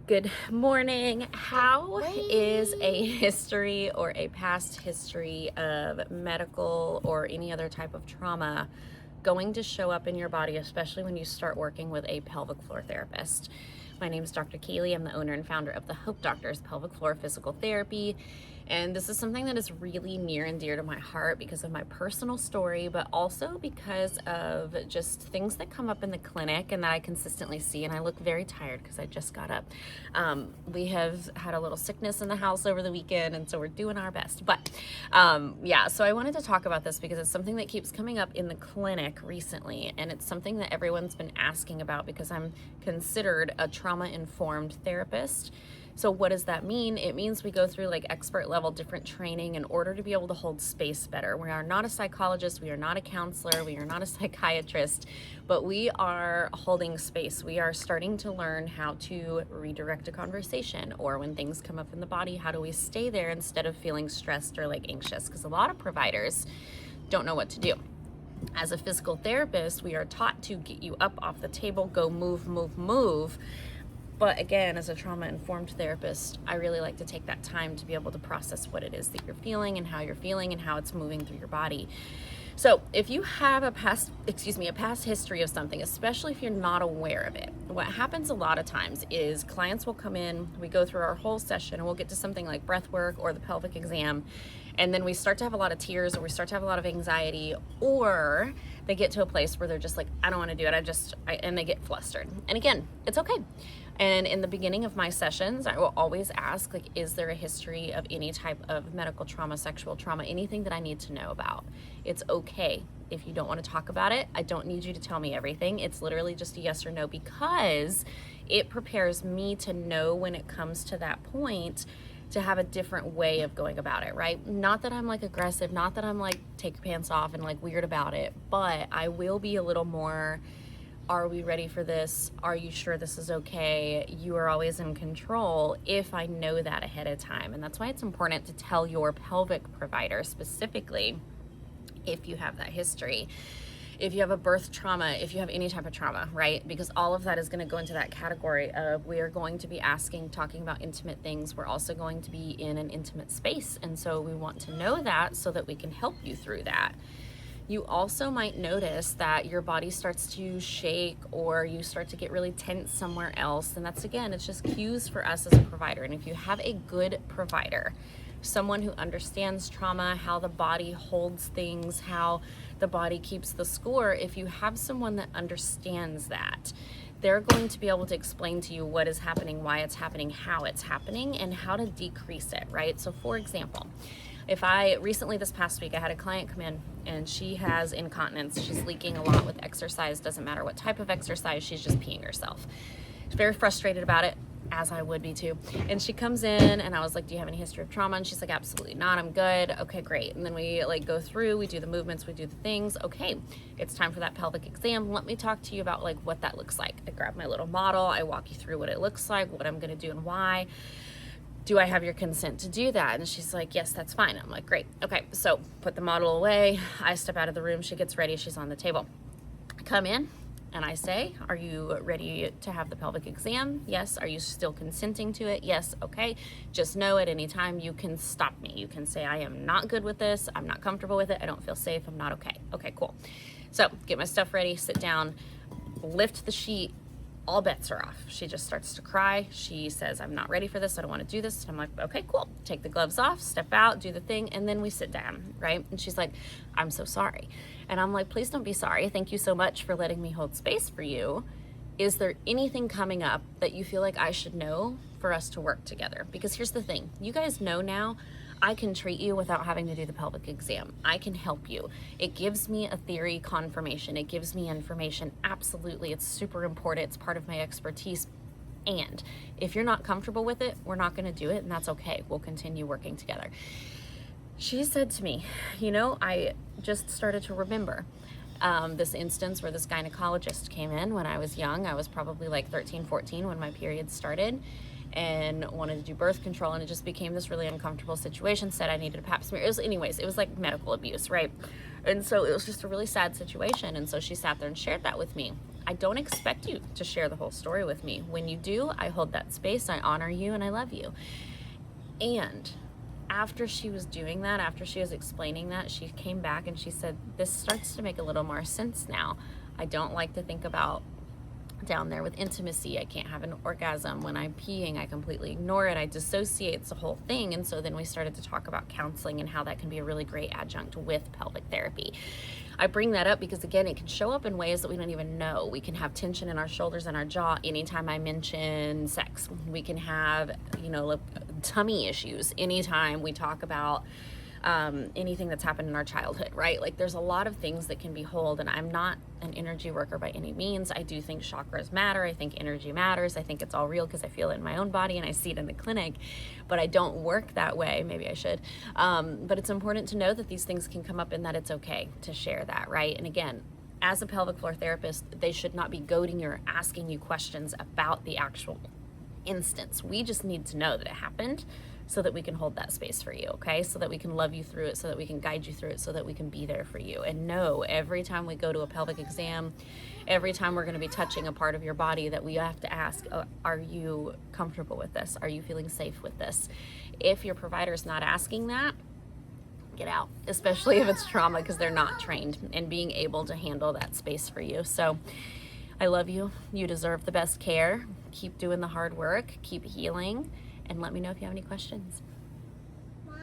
Good morning. How is a history or a past history of medical or any other type of trauma going to show up in your body, especially when you start working with a pelvic floor therapist? My name is Dr. Kaylee. I'm the owner and founder of the Hope Doctors Pelvic Floor Physical Therapy. And this is something that is really near and dear to my heart because of my personal story, but also because of just things that come up in the clinic and that I consistently see. And I look very tired because I just got up. We have had a little sickness in the house over the weekend, and so we're doing our best. But yeah, so I wanted to talk about this because it's something that keeps coming up in the clinic recently. And it's something that everyone's been asking about because I'm considered a trauma-informed therapist. So what does that mean? It means we go through like expert level different training in order to be able to hold space better. We are not a psychologist, we are not a counselor, we are not a psychiatrist, but we are holding space. We are starting to learn how to redirect a conversation, or when things come up in the body, how do we stay there instead of feeling stressed or like anxious? Because a lot of providers don't know what to do. As a physical therapist, we are taught to get you up off the table, go move, move, move. But again, as a trauma-informed therapist, I really like to take that time to be able to process what it is that you're feeling and how you're feeling and how it's moving through your body. So if you have a past history of something, especially if you're not aware of it, what happens a lot of times is clients will come in, we go through our whole session, and we'll get to something like breath work or the pelvic exam, and then we start to have a lot of tears, or we start to have a lot of anxiety, or they get to a place where they're just like, I don't want to do it, and they get flustered. And again, it's okay. And in the beginning of my sessions, I will always ask, like, is there a history of any type of medical trauma, sexual trauma, anything that I need to know about? It's okay if you don't want to talk about it. I don't need you to tell me everything. It's literally just a yes or no, because it prepares me to know when it comes to that point to have a different way of going about it, right? Not that I'm like aggressive, not that I'm like take your pants off and like weird about it, but I will be a little more, are we ready for this? Are you sure this is okay? You are always in control if I know that ahead of time. And that's why it's important to tell your pelvic provider specifically if you have that history. If you have a birth trauma, if you have any type of trauma, right? Because all of that is going to go into that category of, we are going to be talking about intimate things. We're also going to be in an intimate space. And so we want to know that so that we can help you through that. You also might notice that your body starts to shake, or you start to get really tense somewhere else. And that's, again, it's just cues for us as a provider. And if you have a good provider, someone who understands trauma, how the body holds things, how the body keeps the score, if you have someone that understands that, they're going to be able to explain to you what is happening, why it's happening, how it's happening, and how to decrease it, right? So for example, recently this past week, I had a client come in and she has incontinence. She's leaking a lot with exercise. Doesn't matter what type of exercise, she's just peeing herself. She's very frustrated about it, as I would be too. And she comes in and I was like, do you have any history of trauma? And she's like, absolutely not, I'm good. Okay, great. And then we like go through, we do the movements, we do the things. Okay, it's time for that pelvic exam. Let me talk to you about like what that looks like. I grab my little model, I walk you through what it looks like, what I'm gonna do and why. Do I have your consent to do that? And she's like, yes, that's fine. I'm like, great. Okay, so put the model away. I step out of the room, she gets ready, she's on the table. I come in and I say, are you ready to have the pelvic exam? Yes. Are you still consenting to it? Yes. Okay. Just know at any time you can stop me. You can say, I am not good with this. I'm not comfortable with it. I don't feel safe. I'm not okay. Okay, cool. So get my stuff ready, sit down, lift the sheet. All bets are off. She just starts to cry. She says, I'm not ready for this. I don't want to do this. I'm like, okay, cool. Take the gloves off, step out, do the thing, and then we sit down, right? And she's like, I'm so sorry. And I'm like, please don't be sorry. Thank you so much for letting me hold space for you. Is there anything coming up that you feel like I should know for us to work together? Because here's the thing. You guys know now, I can treat you without having to do the pelvic exam. I can help you. It gives me a theory confirmation. It gives me information. Absolutely. It's super important. It's part of my expertise. And if you're not comfortable with it, we're not going to do it, and that's okay. We'll continue working together. She said to me, you know, I just started to remember this instance where this gynecologist came in when I was young. I was probably like 13, 14 when my period started, and wanted to do birth control, and it just became this really uncomfortable situation. Said I needed a pap smear. It was like medical abuse, right? And so it was just a really sad situation. And so she sat there and shared that with me. I don't expect you to share the whole story with me. When you do, I hold that space, I honor you, and I love you. And after she was doing that, after she was explaining that, she came back and she said, this starts to make a little more sense now. I don't like to think about down there with intimacy. I can't have an orgasm when I'm peeing. I completely ignore it. I dissociate. It's the whole thing. And so then we started to talk about counseling and how that can be a really great adjunct with pelvic therapy. I bring that up because, again, it can show up in ways that we don't even know. We can have tension in our shoulders and our jaw anytime I mention sex. We can have, tummy issues anytime we talk about anything that's happened in our childhood, right? Like, there's a lot of things that can be held, and I'm not an energy worker by any means. I do think chakras matter. I think energy matters. I think it's all real because I feel it in my own body and I see it in the clinic, but I don't work that way. Maybe I should. But it's important to know that these things can come up and that it's okay to share that, right? And again, as a pelvic floor therapist, they should not be goading you or asking you questions about the actual instance. We just need to know that it happened so that we can hold that space for you, okay? So that we can love you through it, so that we can guide you through it, so that we can be there for you. And know every time we go to a pelvic exam, every time we're gonna be touching a part of your body, that we have to ask, are you comfortable with this? Are you feeling safe with this? If your provider's not asking that, get out, especially if it's trauma, because they're not trained in being able to handle that space for you. So I love you. You deserve the best care. Keep doing the hard work, keep healing, and let me know if you have any questions.